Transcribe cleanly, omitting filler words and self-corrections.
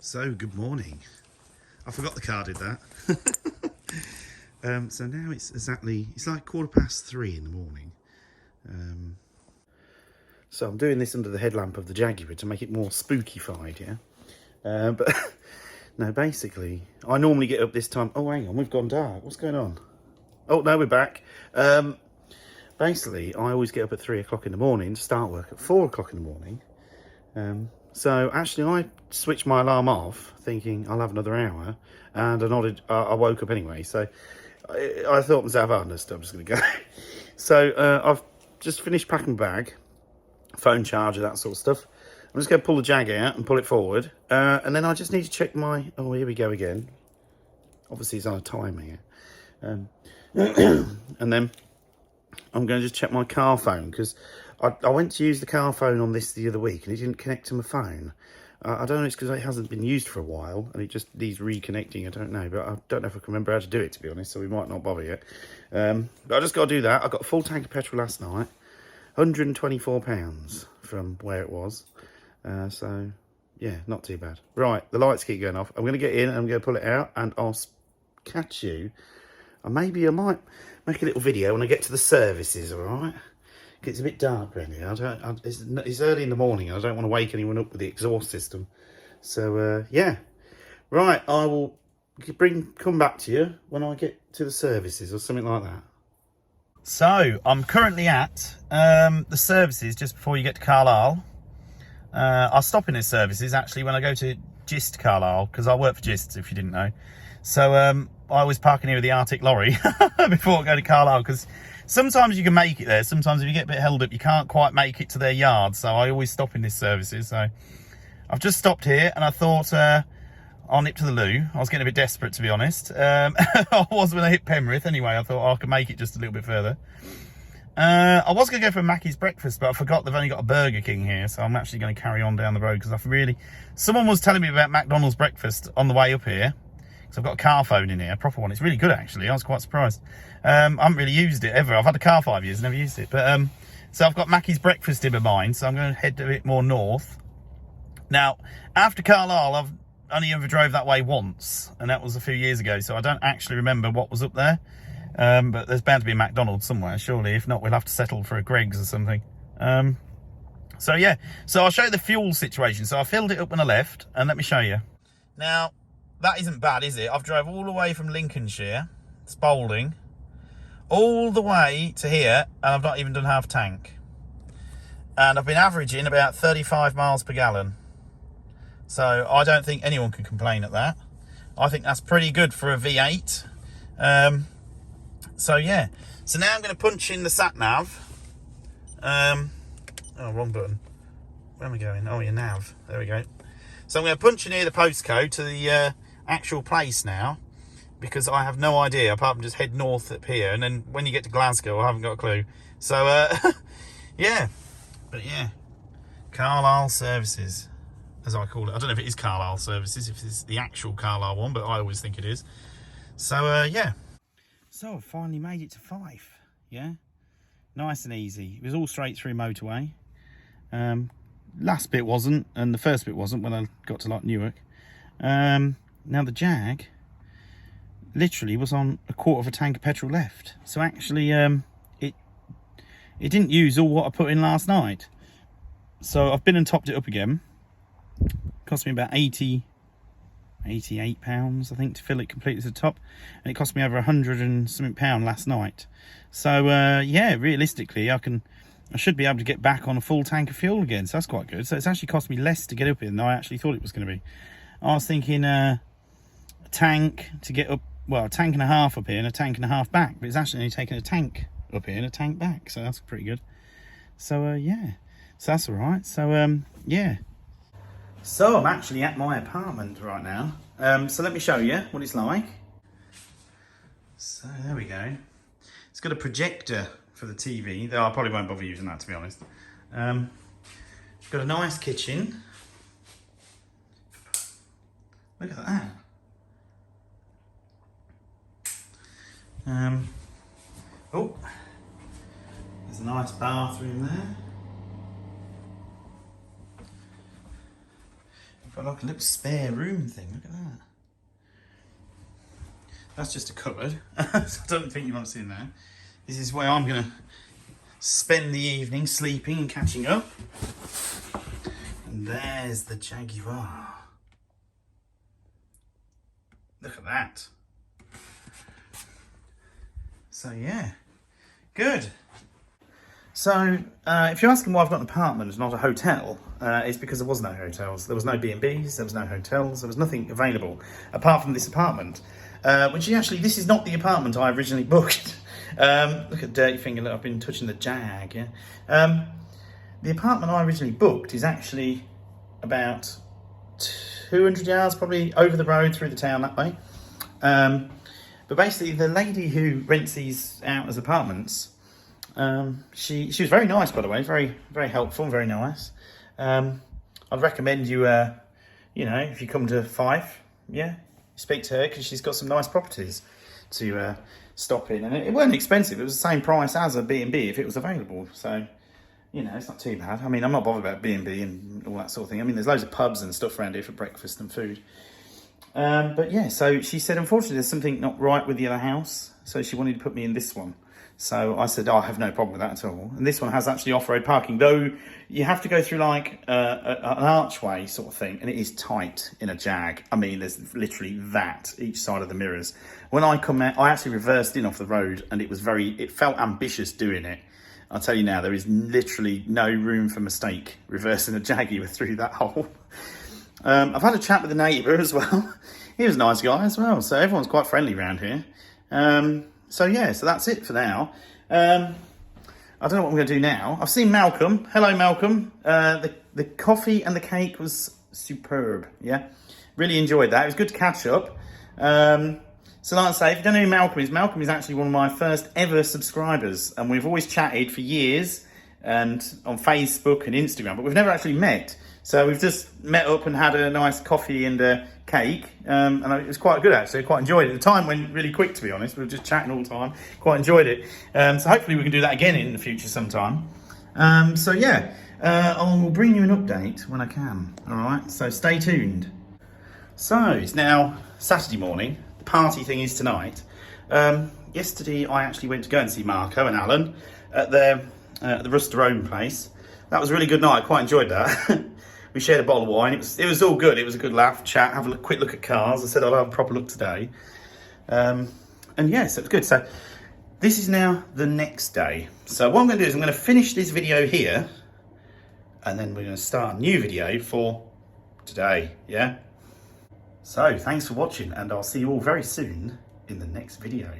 So, good morning. I forgot the car did that. So now it's like 3:15 in the morning. So I'm doing this under the headlamp of the Jaguar to make it more spooky-fied, yeah? But no, basically, I normally get up this time. Oh, hang on, we've gone dark. What's going on? Oh, no, we're back. Basically, I always get up at 3 o'clock in the morning to start work at 4 o'clock in the morning. So actually I switched my alarm off thinking I'll have another hour, and I woke up anyway, so I thought to myself, I'm just going to go. So I've just finished packing my bag, phone charger, that sort of stuff. I'm just going to pull the Jag out and pull it forward, and then I just need to check my, oh, here we go again. Obviously it's on a timer here. And then I'm going to just check my car phone, because I went to use the car phone on this the other week and it didn't connect to my phone. I don't know, it's because it hasn't been used for a while and it just needs reconnecting. I don't know, but I don't know if I can remember how to do it, to be honest, so we might not bother yet. But I just got to do that. I got a full tank of petrol last night, £124 from where it was. So, yeah, not too bad. Right, the lights keep going off. I'm going to get in and I'm going to pull it out and I'll catch you. And maybe I might make a little video when I get to the services, all right? It's a bit dark around here. It's early in the morning. I don't want to wake anyone up with the exhaust system. So, yeah. Right, I will come back to you when I get to the services or something like that. So, I'm currently at the services just before you get to Carlisle. I'll stop in the services, actually, when I go to Gist Carlisle, because I work for Gist, if you didn't know. So, I always park in here with the Arctic lorry before I go to Carlisle, because sometimes you can make it there. Sometimes if you get a bit held up, you can't quite make it to their yard. So I always stop in this services. So I've just stopped here and I thought I'll nip to the loo. I was getting a bit desperate, to be honest. I was when I hit Penrith anyway. I thought I could make it just a little bit further. I was going to go for a Mackey's breakfast, but I forgot they've only got a Burger King here. So I'm actually going to carry on down the road, because someone was telling me about McDonald's breakfast on the way up here. So I've got a car phone in here, a proper one. It's really good, actually. I was quite surprised. I haven't really used it ever. I've had a car 5 years, never used it. But so I've got Mackey's breakfast in my mind, so I'm going to head a bit more north. Now, after Carlisle, I've only ever drove that way once, and that was a few years ago, so I don't actually remember what was up there. But there's bound to be a McDonald's somewhere, surely. If not, we'll have to settle for a Greg's or something. So, yeah. So I'll show you the fuel situation. So I filled it up when I left, and let me show you. Now, that isn't bad, is it? I've drove all the way from Lincolnshire, Spalding, all the way to here, and I've not even done half tank. And I've been averaging about 35 miles per gallon. So I don't think anyone can complain at that. I think that's pretty good for a V8. So yeah. So now I'm going to punch in the sat nav. Oh, wrong button. Where am I going? Oh, your nav. There we go. So I'm going to punch in here the postcode to the actual place now, because I have no idea, apart from just head north up here, and then when you get to Glasgow I haven't got a clue. So yeah, but yeah, Carlisle services, as I call it. I don't know if it is Carlisle services, if it's the actual Carlisle one, but I always think it is. So yeah, so I finally made it to Fife. Yeah, nice and easy. It was all straight through motorway. Last bit wasn't, and the first bit wasn't when I got to like Newark. Now the Jag literally was on a quarter of a tank of petrol left. So actually it didn't use all what I put in last night. So I've been and topped it up again. Cost me about 88 pounds, I think, to fill it completely to the top. And it cost me over 100 and something pound last night. So yeah, realistically I should be able to get back on a full tank of fuel again. So that's quite good. So it's actually cost me less to get up here than I actually thought it was going to be. I was thinking a tank to get up, well, a tank and a half up here and a tank and a half back, but it's actually only taking a tank up here and a tank back, so that's pretty good. So yeah, so that's all right. So yeah, so I'm actually at my apartment right now. So let me show you what it's like. So there we go. It's got a projector for the TV, though I probably won't bother using that, to be honest. It's got a nice kitchen. Look at that. Oh, there's a nice bathroom there. Got like a little spare room thing, look at that. That's just a cupboard. So I don't think you want to see in there. This is where I'm going to spend the evening sleeping and catching up. And there's the Jaguar. Look at that. So yeah, good. So if you're asking why I've got an apartment, not a hotel, it's because there was no hotels. There was no B&Bs, there was no hotels, there was nothing available apart from this apartment. Which actually, this is not the apartment I originally booked. Look at dirty finger, look, I've been touching the Jag, yeah. The apartment I originally booked is actually about 200 yards probably over the road through the town that way. But basically the lady who rents these out as apartments, she was very nice, by the way, very, very helpful, very nice. I'd recommend you, you know, if you come to Fife, yeah, speak to her because she's got some nice properties to stop in. And it wasn't expensive. It was the same price as a B&B if it was available. So, you know, it's not too bad. I mean, I'm not bothered about B&B and all that sort of thing. I mean, there's loads of pubs and stuff around here for breakfast and food. But yeah, so she said, unfortunately, there's something not right with the other house. So she wanted to put me in this one. So I said, oh, I have no problem with that at all. And this one has actually off-road parking, though you have to go through like an archway sort of thing. And it is tight in a Jag. I mean, there's literally that each side of the mirrors. When I come out, I actually reversed in off the road and it felt ambitious doing it. I'll tell you now, there is literally no room for mistake reversing a Jaguar through that hole. I've had a chat with the neighbour as well. He was a nice guy as well. So everyone's quite friendly around here. So yeah, so that's it for now. I don't know what I'm going to do now. I've seen Malcolm. Hello, Malcolm. The coffee and the cake was superb. Yeah, really enjoyed that. It was good to catch up. So like I say, if you don't know who Malcolm is actually one of my first ever subscribers. And we've always chatted for years and on Facebook and Instagram, but we've never actually met. So we've just met up and had a nice coffee and a cake. And it was quite good, actually. I quite enjoyed it. The time went really quick, to be honest. We were just chatting all the time. Quite enjoyed it. So hopefully we can do that again in the future sometime. So yeah, I'll bring you an update when I can. All right, so stay tuned. So it's now Saturday morning. The party thing is tonight. Yesterday I actually went to go and see Marco and Alan at the Rusterone place. That was a really good night. I quite enjoyed that. We shared a bottle of wine. It was all good. It was a good laugh, chat, have a quick look at cars. I said I'll have a proper look today. And yes, it was good. So this is now the next day. So what I'm going to do is I'm going to finish this video here. And then we're going to start a new video for today. Yeah. So thanks for watching and I'll see you all very soon in the next video.